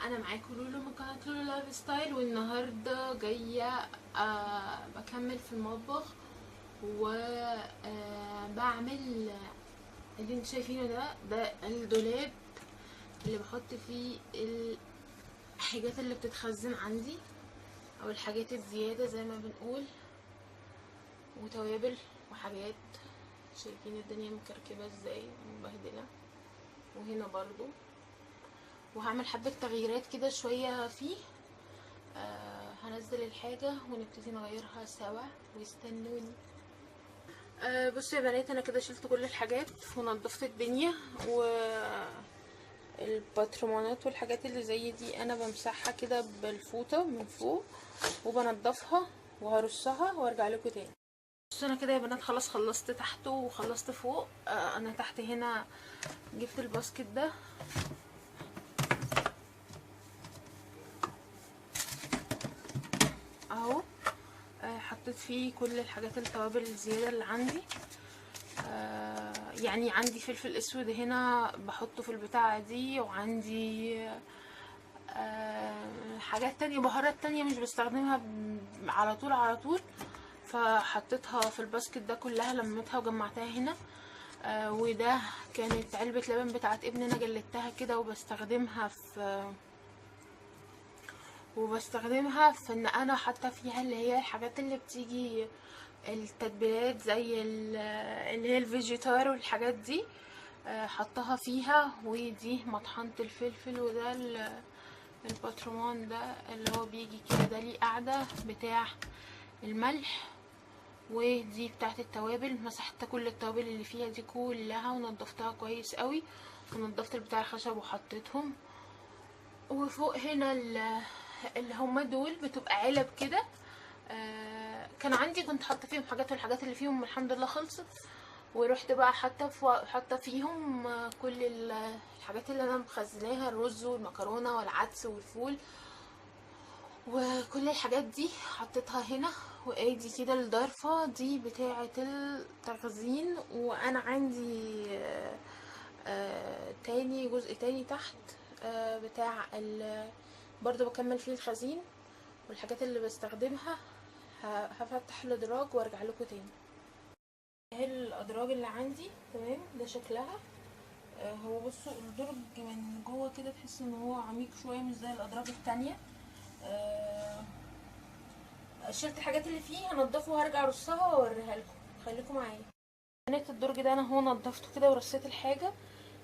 انا معاكم لولو من قناه لولو لايف ستايل، والنهارده جايه بكمل في المطبخ وبعمل اللي انتوا شايفينه ده الدولاب اللي بحط فيه الحاجات اللي بتتخزن عندي او الحاجات الزياده زي ما بنقول، وتوابل وحاجات. شايفين الدنيا مكركبه ازاي ومبهدله. وهنا برضو وهعمل حبة تغييرات كده شوية فيه. هنزل الحاجة ونبتدي نغيرها سوا واستنوني. بصوا يا بنات، انا كده شلت كل الحاجات ونضفت الدنيا، والبطرمانات والحاجات اللي زي دي انا بمسحها كده بالفوطة من فوق وبنضفها وهرصها وارجع لكم تاني. بصوا انا كده يا بنات خلاص خلصت تحت وخلصت فوق. انا تحت هنا جبت الباسكت ده اهو. حطيت فيه كل الحاجات التوابل الزياده اللي عندي. يعني عندي فلفل اسود هنا بحطه في البتاعه دي، وعندي حاجات تانية، بهارات تانية مش بستخدمها على طول، فحطيتها في الباسكت ده كلها، لميتها وجمعتها هنا. وده كانت علبة لبن بتاعت ابني، انا جلدتها كده وبستخدمها في ان انا حاطه فيها اللي هي الحاجات اللي بتيجي التتبيلات زي اللي هي الفيجيتار والحاجات دي. حطها فيها. ودي مطحنة الفلفل، وده البطرمان ده اللي هو بيجي كده، ده ليه قاعدة بتاع الملح. ودي بتاعت التوابل، مسحت كل التوابل اللي فيها دي كلها ونضفتها كويس قوي، ونضفت البتاع الخشب وحطيتهم. وفوق هنا اللي هما دول بتبقى علب كده. كان عندي، كنت حاطه فيهم حاجات، والحاجات اللي فيهم الحمد لله خلصت، ورحت بقى حاطه فيهم كل الحاجات اللي انا مخزناها، الرز والمكرونه والعدس والفول وكل الحاجات دي حطيتها هنا. وادي كده الضرفه دي بتاعه التخزين. وانا عندي تاني جزء تاني تحت بتاع برضو بكمل فيه الخزين والحاجات اللي بستخدمها. هفتح الادراج وارجع لكم تاني. اهي الادراج اللي عندي تمام، ده شكلها. هو بصوا الدرج من جوه كده تحس ان هو عميق شويه، مش زي الادراج التانية. شلت الحاجات اللي فيه، هنضفه وهرجع ارصها واوريها لكم، خليكم معايا. بنيت الدرج ده انا هو نضفته كده ورصيت الحاجه.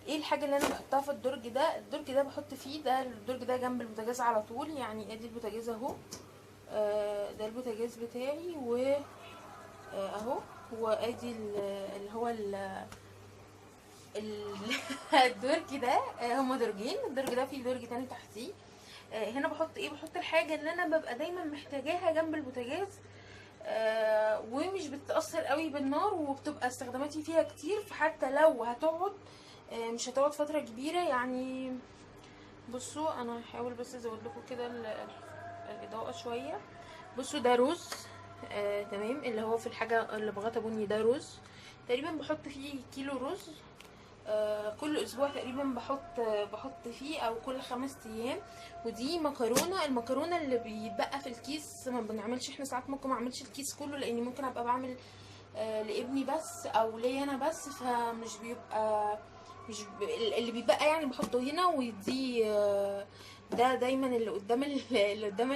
ايه الحاجه اللي انا بحطها في الدرج ده؟ الدرج ده بحط فيه، ده الدرج ده جنب البوتاجاز على طول، يعني ادي البوتاجاز اهو. ده البوتاجاز بتاعي اهو. وادي اللي هو الدرج ده. هما درجين، الدرج ده فيه درج تاني تحتيه. هنا بحط ايه؟ بحط الحاجه اللي انا ببقى دايما محتاجاها جنب البوتاجاز، ومش بتتاثر قوي بالنار، وبتبقى استخداماتي فيها كتير، فحتى لو هتقعد مش هتقعد فتره كبيره يعني. بصوا انا هحاول بس ازود لكم كده الاضاءه شويه. بصوا ده رز. تمام، اللي هو في الحاجه اللي بغطى بني ده رز. تقريبا بحط فيه كيلو رز. كل اسبوع تقريبا بحط فيه، او كل 5 ايام. ودي مكرونه، المكرونه اللي بيتبقى في الكيس ما بنعملش احنا ساعات، ممكن ما اعملش الكيس كله لاني ممكن ابقى بعمل لابني بس او ليا انا بس، فمش بيبقى مش ب... اللي بيبقى يعني بحطه هنا. ودي ده دايما اللي قدام اللي قدام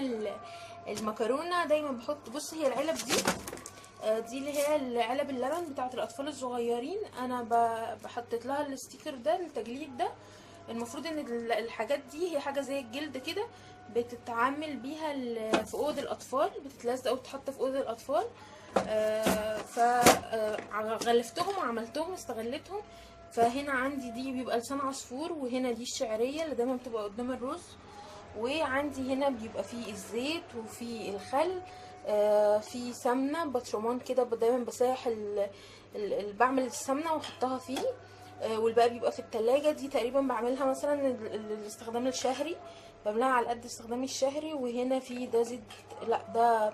المكرونه دايما بحط. بص هي العلب دي، دي اللي هي العلب اللبن بتاعت الاطفال الصغيرين، انا بحطت لها الستيكر ده، التجليد ده. المفروض ان الحاجات دي هي حاجه زي الجلد كده، بتتعامل بيها في اوض الاطفال، بتتلزق وتتحط في اوض الاطفال. فغلفتهم وعملتهم واستغلتهم. فهنا عندي دي بيبقى لسان عصفور، وهنا دي الشعريه اللي دايما بتبقى قدام الرز. وعندي هنا بيبقى فيه الزيت وفيه الخل. في سمنه بطرمان كده، دايما بسيح بعمل السمنه واحطها فيه. والباقي بيبقى في التلاجة. دي تقريبا بعملها مثلا الاستخدام الشهري، بعملها على قد استخدامي الشهري. وهنا في ده زيت، لا ده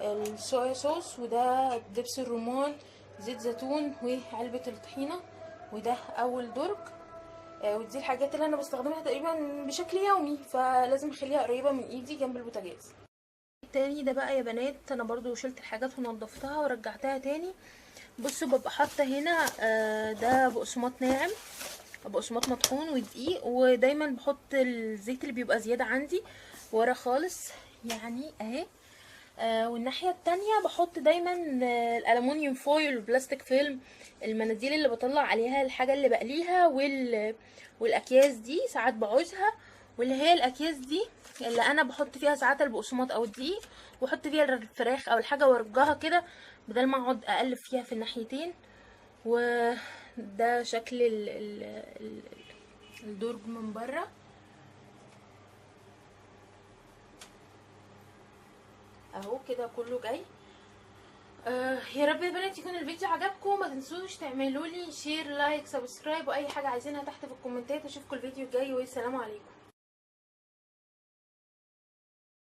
الصويا صوص، وده دبس الرمان، زيت زيتون، وعلبة الطحينة. وده اول درج. ودي الحاجات اللي انا بستخدمها تقريبا بشكل يومي، فلازم اخليها قريبه من ايدي جنب البوتاجاز. التاني ده بقى يا بنات، انا برضو شلت الحاجات ونضفتها ورجعتها تاني. بصوا ببقى حاطه هنا ده بقسماط ناعم، بقسماط مطحون ودقيق، ودايما بحط الزيت اللي بيبقى زياده عندي ورا خالص يعني اهي. والناحيه التانية بحط دايما الالومنيوم فويل والبلاستيك فيلم، المناديل اللي بطلع عليها الحاجه اللي بقليها، والاكياس دي ساعات بعوزها، واللي هي الاكياس دي اللي انا بحط فيها ساعات البقسماط او الدقيق، واحط فيها الفراخ او الحاجه وارجها كده بدل ما اقعد اقلب فيها في الناحيتين. وده شكل الدرج من بره اهو كده كله جاي. يا رب يا بنات يكون الفيديو عجبكم، ما تنسوش تعملوا لي شير لايك سبسكرايب واي حاجه عايزينها تحت في الكومنتات. اشوفكم الفيديو الجاي والسلام عليكم.